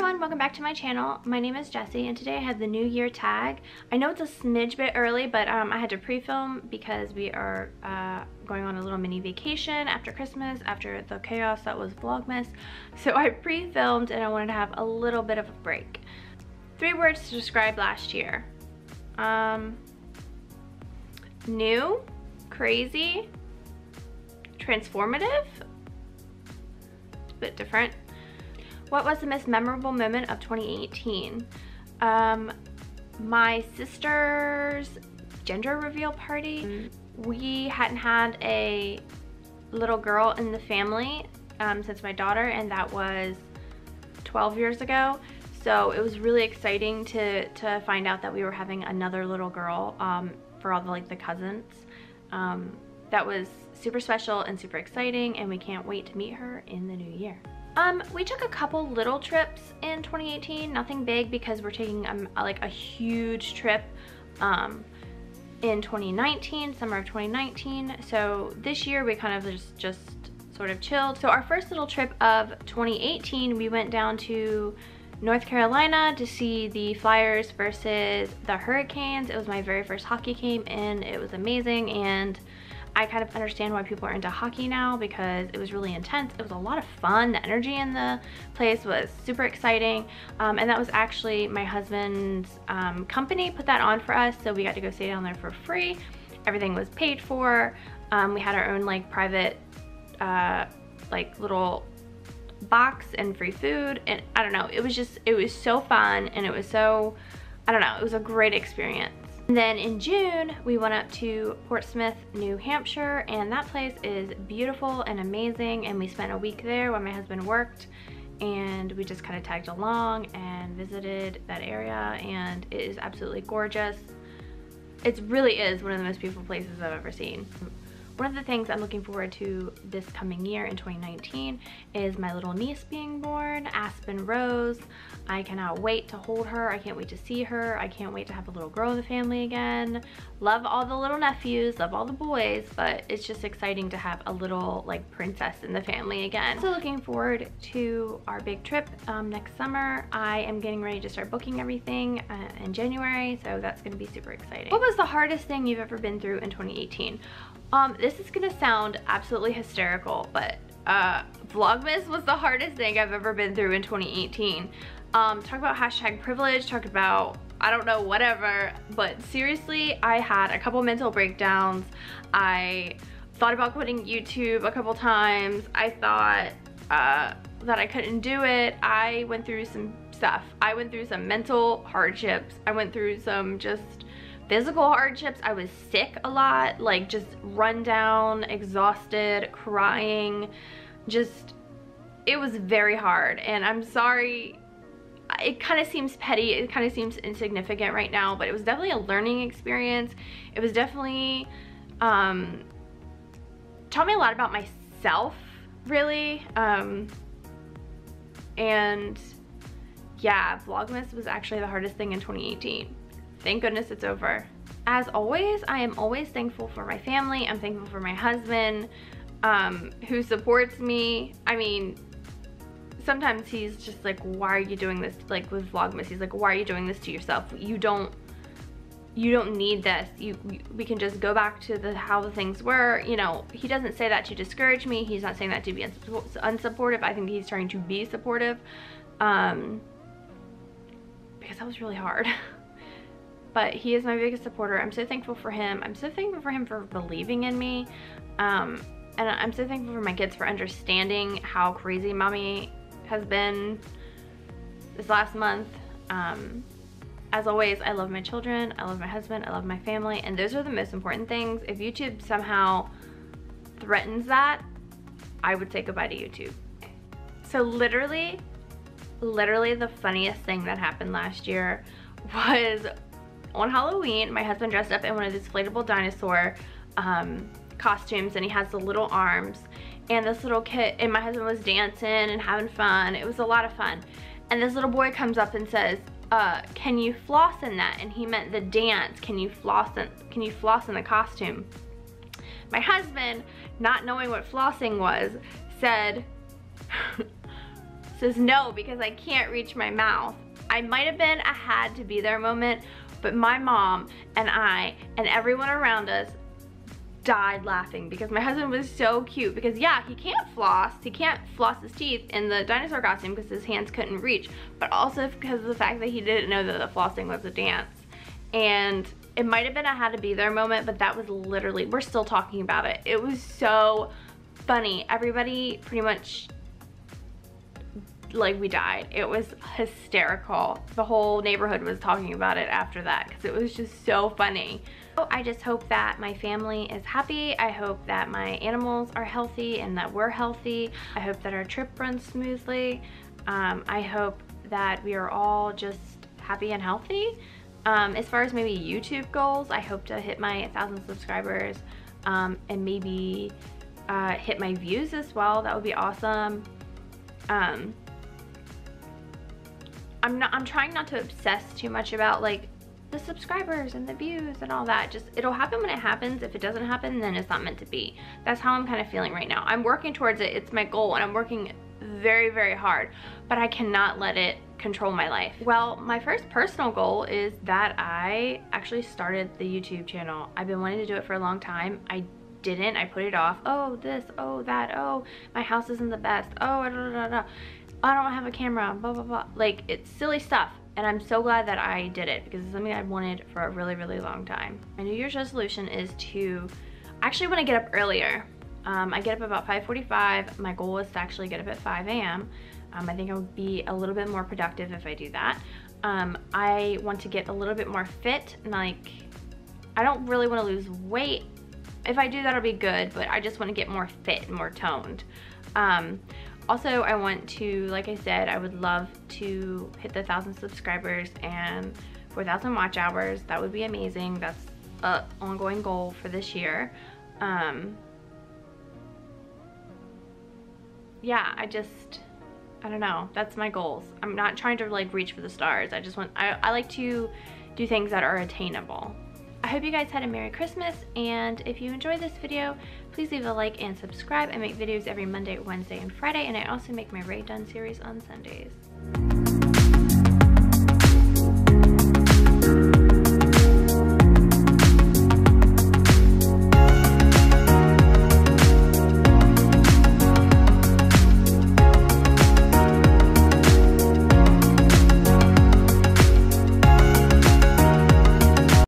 everyone, welcome back to my channel. My name is Jessie and today I have the New Year tag. I know it's a smidge bit early, but I had to pre-film because we are going on a little mini vacation after Christmas, after the chaos that was Vlogmas. So I pre-filmed and I wanted to have a little bit of a break. 3 words to describe last year. New, crazy, transformative. It's a bit different. What was the most memorable moment of 2018? My sister's gender reveal party. We hadn't had a little girl in the family since my daughter, and that was 12 years ago. So it was really exciting to find out that we were having another little girl for all the cousins. That was super special and super exciting, and we can't wait to meet her in the new year. We took a couple little trips in 2018, nothing big because we're taking a huge trip in 2019, summer of 2019. So this year we kind of just sort of chilled. So our first little trip of 2018, we went down to North Carolina to see the Flyers versus the Hurricanes. It was my very first hockey game and it was amazing, and I kind of understand why people are into hockey now because it was really intense. It was a lot of fun. The energy in the place was super exciting. And that was actually my husband's company put that on for us. So we got to go stay down there for free. Everything was paid for. We had our own private little box and free food. And I don't know, it was so fun, and it was so, I don't know, it was a great experience. And then in June, we went up to Portsmouth, New Hampshire, and that place is beautiful and amazing, and we spent a week there while my husband worked, and we just kind of tagged along and visited that area, and it is absolutely gorgeous. It really is one of the most beautiful places I've ever seen. One of the things I'm looking forward to this coming year in 2019 is my little niece being born, Aspen Rose. I cannot wait to hold her. I can't wait to see her. I can't wait to have a little girl in the family again. Love all the little nephews, love all the boys, but it's just exciting to have a little princess in the family again. So looking forward to our big trip next summer. I am getting ready to start booking everything in January, so that's gonna be super exciting. What was the hardest thing you've ever been through in 2018? This is gonna sound absolutely hysterical, but Vlogmas was the hardest thing I've ever been through in 2018. Talk about hashtag privilege, talk about, I don't know, whatever, but seriously, I had a couple mental breakdowns. I thought about quitting YouTube a couple times. I thought that I couldn't do it. I went through some stuff. I went through some mental hardships. I went through some just physical hardships. I was sick a lot, just run down, exhausted, crying. It was very hard, and I'm sorry. It kind of seems petty, it kind of seems insignificant right now, but it was definitely a learning experience. It was definitely taught me a lot about myself, really. And yeah, Vlogmas was actually the hardest thing in 2018. Thank goodness it's over. As always, I am always thankful for my family. I'm thankful for my husband, who supports me. I mean, sometimes he's just like, why are you doing this? With Vlogmas, he's like, why are you doing this to yourself? You don't need this. We can just go back to how the things were. You know, he doesn't say that to discourage me. He's not saying that to be unsupportive. I think he's trying to be supportive, because that was really hard. But he is my biggest supporter. I'm so thankful for him. I'm so thankful for him for believing in me. And I'm so thankful for my kids for understanding how crazy mommy has been this last month. As always, I love my children, I love my husband, I love my family, and those are the most important things. If YouTube somehow threatens that, I would say goodbye to YouTube. So literally the funniest thing that happened last year was on Halloween, my husband dressed up in one of these inflatable dinosaur costumes, and he has the little arms, and this little kid, and my husband was dancing and having fun. It was a lot of fun. And this little boy comes up and says, can you floss in that? And he meant the dance. Can you floss in the costume? My husband, not knowing what flossing was, said, says no because I can't reach my mouth. I might have been a had to be there moment, but my mom and I and everyone around us died laughing because my husband was so cute because yeah, he can't floss his teeth in the dinosaur costume because his hands couldn't reach, but also because of the fact that he didn't know that the flossing was a dance. And it might have been a had to be there moment, but that was literally, we're still talking about it. It was so funny. Everybody pretty much, like, we died. It was hysterical. The whole neighborhood was talking about it after that because it was just so funny. So I just hope that my family is happy. I hope that my animals are healthy and that we're healthy. I hope that our trip runs smoothly. I hope that we are all just happy and healthy. As far as maybe YouTube goals, I hope to hit my 1,000 subscribers and maybe hit my views as well. That would be awesome. I'm trying not to obsess too much about like the subscribers and the views and all that. Just, it'll happen when it happens. If it doesn't happen, then it's not meant to be. That's how I'm kind of feeling right now. I'm working towards it. It's my goal and I'm working very, very hard, but I cannot let it control my life. Well, my first personal goal is that I actually started the YouTube channel. I've been wanting to do it for a long time. I didn't. I put it off. Oh, this, oh, that, oh, my house isn't the best. Oh, I don't have a camera, blah, blah, blah. Like, it's silly stuff. And I'm so glad that I did it because it's something I've wanted for a really, really long time. My New Year's resolution is to actually want to get up earlier. I get up about 5:45. My goal is to actually get up at 5 a.m. I think I would be a little bit more productive if I do that. I want to get a little bit more fit, and like, I don't really want to lose weight. If I do, that'll be good, but I just want to get more fit and more toned. Also, I want to, like I said, I would love to hit the 1,000 subscribers and 4,000 watch hours. That would be amazing. That's an ongoing goal for this year. Yeah, I don't know. That's my goals. I'm not trying to like reach for the stars. I just want, I like to do things that are attainable. I hope you guys had a Merry Christmas, and if you enjoyed this video, please leave a like and subscribe. I make videos every Monday, Wednesday, and Friday, and I also make my Rae Dunn series on Sundays.